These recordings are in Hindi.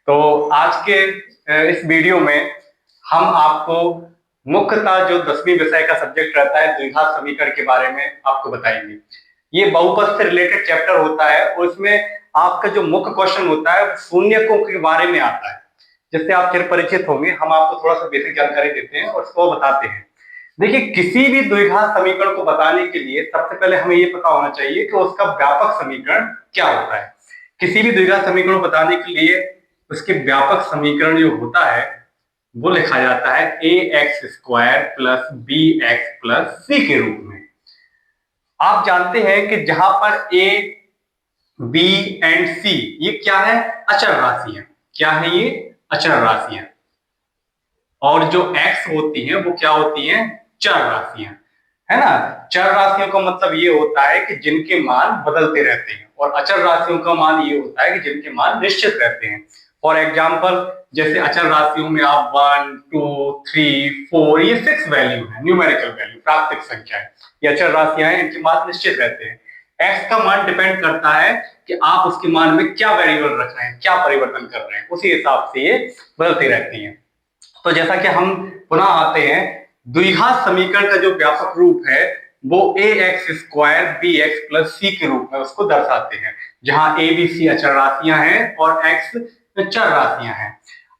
तो आज के इस वीडियो में हम आपको मुख्यतः जो 10वीं विषय का सब्जेक्ट रहता है द्विघात समीकरण के बारे में आपको बताएंगे। ये बहुपद से रिलेटेड चैप्टर होता है और इसमें आपका जो मुख्य क्वेश्चन होता है शून्यकों के बारे में आता है, जिससे आप चिर परिचित होंगे। हम आपको थोड़ा सा बेसिक जानकारी देते हैं और उसको बताते हैं। देखिए, किसी भी द्विघात समीकरण को बताने के लिए सबसे पहले हमें ये पता होना चाहिए कि उसका व्यापक समीकरण क्या होता है। किसी भी द्विघात समीकरण को बताने के लिए उसके व्यापक समीकरण जो होता है वो लिखा जाता है A X square plus B X plus C के रूप में। आप जानते हैं कि जहां पर ए बी एंड सी ये क्या है, अचर राशियां। क्या है ये? अचर राशियां। और जो एक्स होती हैं वो क्या होती हैं? चर राशियां, है ना। चर राशियों का मतलब ये होता है कि जिनके मान बदलते रहते हैं, और अचर राशियों का मान ये होता है कि जिनके मान निश्चित रहते हैं। फॉर एग्जाम्पल, जैसे अचर राशियों में आप 1, 2, 3, 4 ये 6 वैल्यू है, न्यूमेरिकल वैल्यू, प्राकृतिक संख्या है। ये अचर राशियां हैं, इनके मान निश्चित रहते हैं। एक्स का मान डिपेंड करता है कि आप उसके मान में क्या वेरिएबल रख रहे हैं, क्या परिवर्तन कर रहे हैं, उसी हिसाब से ये बदलती रहती है। तो जैसा कि हम पुनः आते हैं, द्विघात समीकरण का जो व्यापक रूप है वो A X square B X plus C के रूप में उसको दर्शाते हैं, जहां ए बी सी अचर राशियां हैं और एक्स चर राशियां हैं।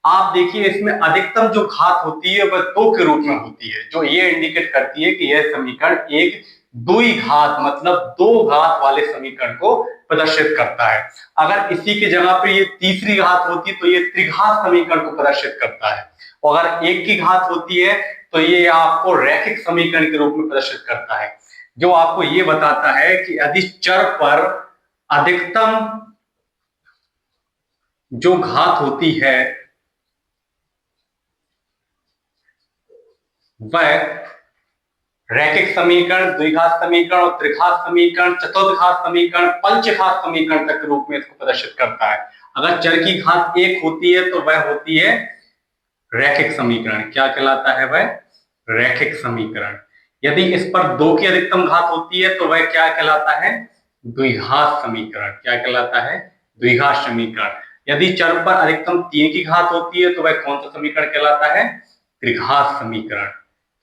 आप देखिए, इसमें अधिकतम जो घात होती है वह 2 के रूप में होती है, जो ये इंडिकेट करती है कि यह समीकरण एक द्विघात मतलब 2 घात वाले समीकरण को प्रदर्शित करता है। अगर इसी की जगह पर ये तीसरी घात होती तो ये त्रिघात समीकरण को प्रदर्शित करता है, और अगर एक की घात होती है तो ये आपको रैखिक समीकरण के रूप में प्रदर्शित करता है, जो आपको ये बताता है कि यदि चर पर अधिकतम जो घात होती है वह रैखिक समीकरण, द्विघात समीकरण और त्रिघात समीकरण, चतुर्घात समीकरण, पंचघात समीकरण तक के रूप में इसको प्रदर्शित करता है। अगर चर की घात 1 होती है तो वह होती है रैखिक समीकरण। क्या कहलाता है वह? रैखिक समीकरण। यदि इस पर 2 की अधिकतम घात होती है तो वह क्या कहलाता है? द्विघात समीकरण। क्या कहलाता है? द्विघात समीकरण। यदि चर पर अधिकतम 3 की घात होती है तो वह कौन सा समीकरण कहलाता है? त्रिघात समीकरण।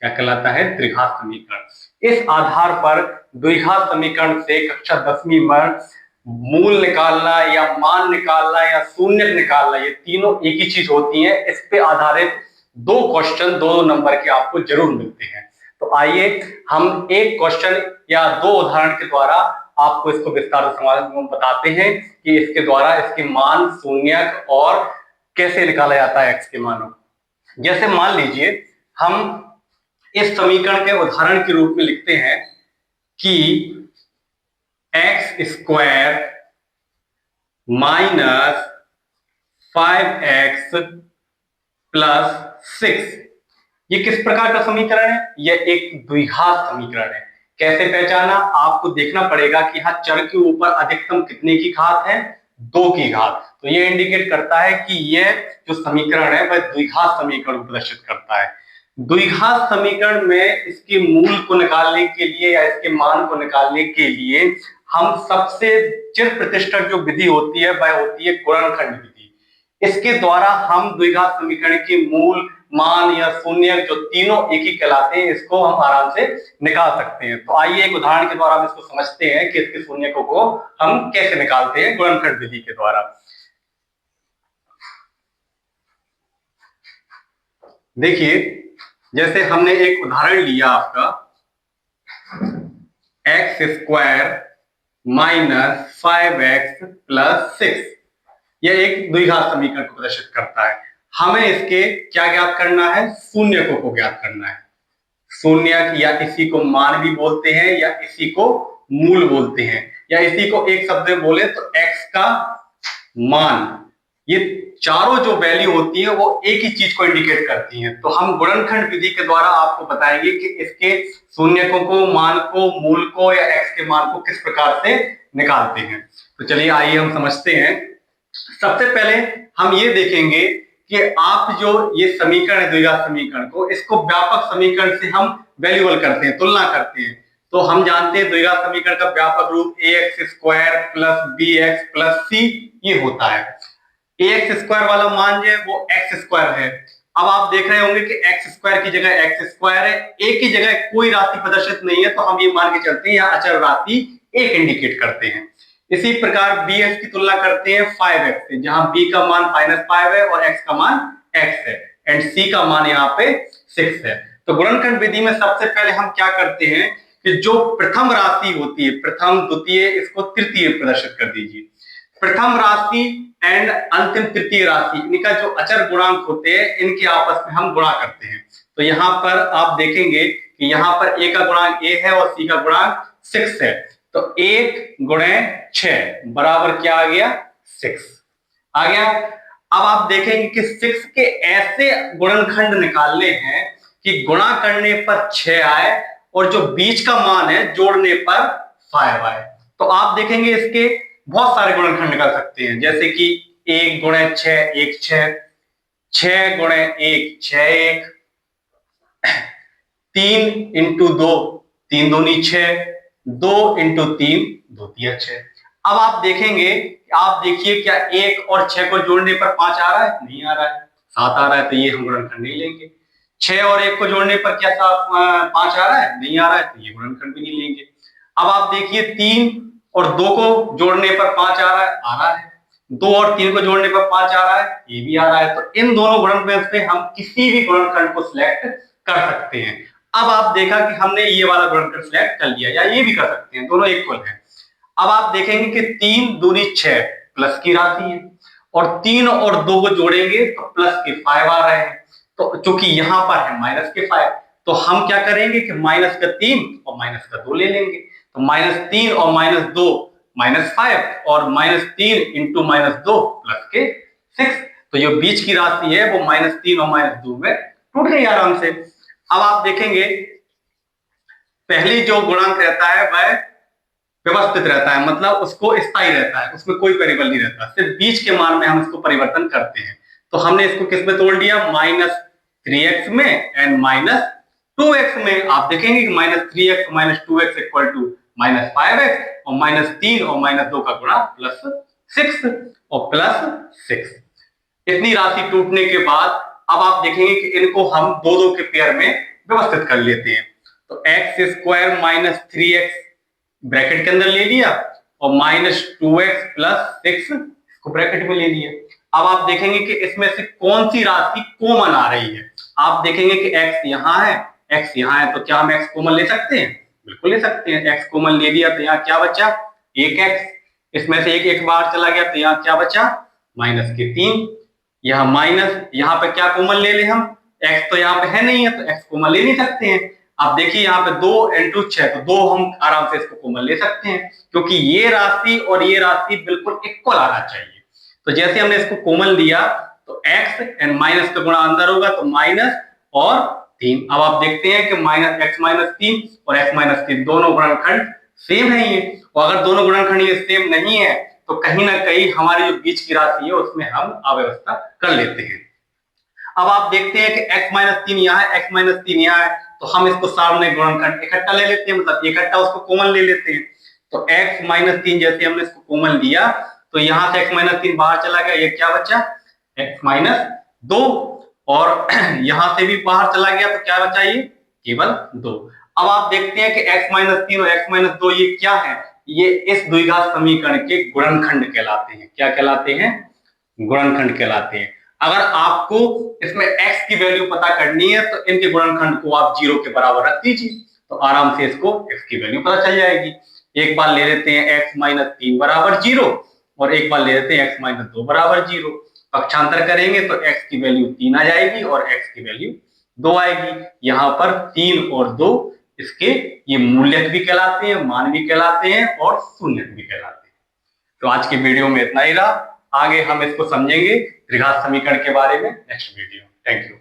क्या कहलाता है? त्रिघात समीकरण। इस आधार पर द्विघात समीकरण से कक्षा 10वीं में मूल निकालना या मान निकालना या शून्य निकालना, ये तीनों एक ही चीज होती है। इस पे आधारित 2 क्वेश्चन 2 नंबर के आपको जरूर मिलते हैं। तो आइए हम एक क्वेश्चन या 2 उदाहरण के द्वारा आपको इसको विस्तार से बताते हैं कि इसके द्वारा इसके मान शून्य और कैसे निकाला जाता है एक्स के मानों। जैसे मान लीजिए हम इस समीकरण के उदाहरण के रूप में लिखते हैं कि x square minus 5x plus 6, ये किस प्रकार का समीकरण है? यह एक द्विघात समीकरण है। कैसे पहचाना? आपको देखना पड़ेगा कि हाँ, चर के ऊपर अधिकतम कितने की घात है? 2 की घात। तो यह इंडिकेट करता है कि यह जो समीकरण है वह द्विघात समीकरण को प्रदर्शित करता है। द्विघात समीकरण में इसके मूल को निकालने के लिए या इसके मान को निकालने के लिए हम सबसे चिर प्रतिष्ठित जो विधि होती है वह होती है गुणनखंड विधि। इसके द्वारा हम द्विघात समीकरण के मूल, मान या शून्य जो तीनों एक ही कहलाते हैं, इसको हम आराम से निकाल सकते हैं। तो आइए एक उदाहरण के द्वारा हम इसको समझते हैं कि इसके शून्यकों को हम कैसे निकालते हैं गुणनखंड विधि के द्वारा। देखिए, जैसे हमने एक उदाहरण लिया आपका x square minus 5x plus 6, यह एक द्विघात समीकरण को प्रदर्शित करता है। हमें इसके क्या ज्ञात करना है? शून्यकों को ज्ञात करना है। शून्यक या इसी को मान भी बोलते हैं या इसी को मूल बोलते हैं, या इसी को एक शब्द में बोले तो एक्स का मान। ये चारों जो वैल्यू होती है वो एक ही चीज को इंडिकेट करती हैं। तो हम गुणनखंड विधि के द्वारा आपको बताएंगे कि इसके शून्यकों को, मान को, मूल को या एक्स के मान को किस प्रकार से निकालते हैं। तो चलिए आइए हम समझते हैं। सबसे पहले हम ये देखेंगे कि आप जो ये समीकरण है द्विघात समीकरण को, इसको व्यापक समीकरण से हम वैल्यूअल करते हैं, तुलना करते हैं। तो हम जानते हैं द्विघात समीकरण का व्यापक रूप A X square plus B X plus C ये होता है। ax स्क्वायर वाला मान जो है वो x स्क्वायर है। अब आप देख रहे होंगे कि x स्क्वायर की जगह x स्क्वायर है, a की जगह कोई राशि प्रदर्शित नहीं है, तो हम ये मान के चलते हैं यहाँ अचर राशि एक इंडिकेट करते हैं। इसी प्रकार bx की तुलना करते हैं 5x से, जहां b का मान -5 है और x का मान x है एंड c का मान यहाँ पे 6 है। तो गुणनखंड विधि में सबसे पहले हम क्या करते हैं कि जो प्रथम राशि होती है, प्रथम द्वितीय, इसको तृतीय प्रदर्शित कर दीजिए। प्रथम राशि एंड अंतिम तृतीय राशि, इनका जो अचर गुणांक होते हैं इनके आपस में हम गुणा करते हैं। तो यहाँ पर आप देखेंगे कि यहाँ पर a का गुणांक a है और c का गुणांक 6 है, तो 1 गुणे 6 बराबर क्या आ गया, 6 आ गया। अब आप देखेंगे कि 6 के ऐसे गुणनखंड निकालने हैं कि गुणा करने पर 6 आए और जो बीच का मान है जोड़ने पर 5 आए। तो आप देखेंगे इसके बहुत सारे गुणनखंड निकाल सकते हैं, जैसे कि 1 गुणे 6 1 6, 6 गुणे 1 6 1, 3 इंटू 2 3 दूनी 6, 2 इंटू 3 2 तिया 6। अब आप देखेंगे, आप देखिए क्या 1 और 6 को जोड़ने पर 5 आ रहा है, नहीं आ रहा है, 7 आ रहा है, तो ये हम गुणनखंड नहीं लेंगे। 6 और 1 को जोड़ने पर क्या 5 आ रहा है, नहीं आ रहा है, तो ये गुणनखंड भी नहीं लेंगे। अब आप देखिए 3 और 2 को जोड़ने पर 5 आ रहा है, 2 और 3 को जोड़ने पर 5 आ रहा है, ये भी आ रहा है। तो इन दोनों गुणनखंड से हम किसी भी गुणनखंड को सिलेक्ट कर सकते हैं। अब आप देखा कि हमने ये वाला गुणनखंड सिलेक्ट कर लिया, या ये भी कर सकते हैं, दोनों इक्वल है। अब आप देखेंगे कि 3 दूनी 6 प्लस की राशि है और 3 और 2 को जोड़ेंगे तो प्लस के 5 आ रहे हैं, तो चूंकि यहां पर है माइनस के 5, तो हम क्या करेंगे कि माइनस का 3 और माइनस का 2 ले लेंगे। तो -3 और -2 -5 और -3 इंटू -2 प्लस के 6, तो जो बीच की राशि है वो -3 और -2 में टूट गई आराम से। अब आप देखेंगे पहली जो गुणांक रहता है वह व्यवस्थित रहता है, मतलब उसको स्थायी रहता है, उसमें कोई वेरिएबल नहीं रहता, सिर्फ बीच के मान में हम इसको परिवर्तन करते हैं। तो हमने इसको किस में तोड़ दिया, -3x में एंड -2x में। आप देखेंगे कि -3x -2x equal to -5x और -3 और -2 का गुणा +6 और +6। इतनी राशि टूटने के बाद अब आप देखेंगे कि इनको हम दो दो के पेयर में व्यवस्थित कर लेते हैं। तो x² -3x ब्रैकेट के अंदर ले लिया और -2x + 6 इसको ब्रैकेट में ले लिया। अब आप देखेंगे कि इसमें से कौन सी राशि कॉमन आ रही है। आप देखेंगे कि x यहाँ है, x यहाँ है, तो क्या हम x कॉमन ले सकते हैं, बिल्कुल ले सकते हैं। x कॉमन ले लिया तो यहाँ क्या बचा, 1x, इसमें से एक बाहर चला गया तो यहाँ क्या बचा, -3। यहाँ माइनस, यहाँ पे क्या कॉमन ले ले हम, x तो यहाँ पे है नहीं है तो x कॉमन ले नहीं सकते हैं। आप देखिए यहाँ पे 2 × 6, तो 2 हम आराम से इसको कॉमन ले सकते हैं, क्योंकि ये राशि और ये राशि बिल्कुल इक्वल आना चाहिए। तो जैसे हमने इसको कॉमन लिया तो x एंड माइनस का गुणा अंदर होगा तो माइनस और 3। अब आप देखते हैं कि -x - 3 और x - 3 दोनों गुणनखंड सेम है ये, और अगर दोनों गुणनखंड ये सेम नहीं है तो कहीं ना कहीं हमारी जो बीच की राशि है उसमें हम अव्यवस्था कर लेते हैं। अब आप देखते हैं कि x - 3 यहाँ है, x - 3 यहाँ है, तो हम इसको सामने गुणनखंड इकट्ठा ले लेते हैं, मतलब इकट्ठा उसको कॉमन ले लेते हैं। तो x - 3 जैसे हमने इसको कॉमन लिया तो यहाँ से x - 3 बाहर चला गया, ये क्या बचा, x - 2, और यहाँ से भी बाहर चला गया तो क्या बचा, ये केवल 2। अब आप देखते हैं कि x - 3 और x - 2 ये क्या है, ये इस द्विघात समीकरण के गुणनखंड कहलाते हैं। क्या कहलाते हैं, गुणनखंड कहलाते हैं। अगर आपको इसमें x की वैल्यू पता करनी है तो इनके गुणनखंड को आप 0 के बराबर रख दीजिए, तो आराम से इसको x की वैल्यू पता चल जाएगी। एक बार ले लेते हैं x - 3 बराबर 0 और एक बार ले लेते हैं x - 2 बराबर 0। पक्षांतर करेंगे तो x की वैल्यू 3 आ जाएगी और x की वैल्यू 2 आएगी। यहाँ पर 3 और 2 इसके ये मूल्यक भी कहलाते हैं, मान भी कहलाते हैं और शून्यक भी कहलाते हैं। तो आज की वीडियो में इतना ही रहा, आगे हम इसको समझेंगे त्रिघात समीकरण के बारे में नेक्स्ट वीडियो। Thank you.